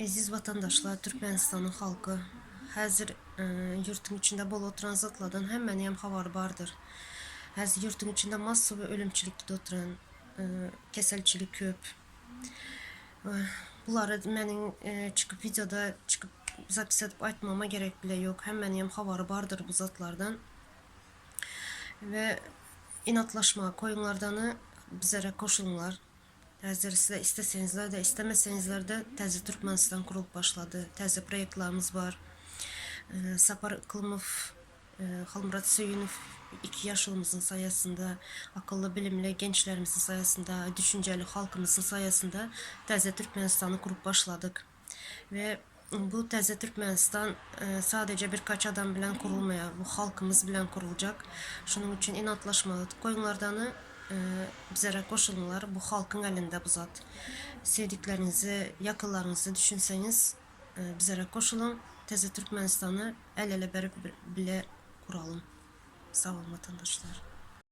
Aziz vatandaşlar, Türkmenistan'ın halkı hazır yurtun içinde bol oturan zatlardan hemen hem havar vardır. Hazır yurtun içinde massa ve ölümçülükte oturan keselçilik köp. Bunları benim çıkıp videoda çıkıp zapis edip aytmama gerek bile yok. Hemen hem havarı vardır bu zatlardan. Ve inatlaşma koyunlardanı bizlere koşulunlar. Təzə sizə istəsənizlər də, istəməsənizlər də təzə Türkmenistan qurulub başladı. Təzə proyektlərimiz var. Sapar Iqlimov, Xalmurat Söyünov 2 yaşımızın sayesinde, akıllı bilimli gençlerimizin sayesinde, düşünceli halkımızın sayesinde təzə Türkmenistan'ı kurup başladık. Ve bu təzə Türkmenistan sadece birkaç adam bilen kurulmaya, bu halkımız bilen kurulacak. Şunun için inatlaşmalı koyunlardanı bizlere koşulunlar. Bu halkın elinde bu zat. Sevdiklerinizi, yakınlarınızı düşünseniz bizlere koşulun. Təzə Türkmenistan'ı el ele berip bile kuralım. Sağ olun vatandaşlar.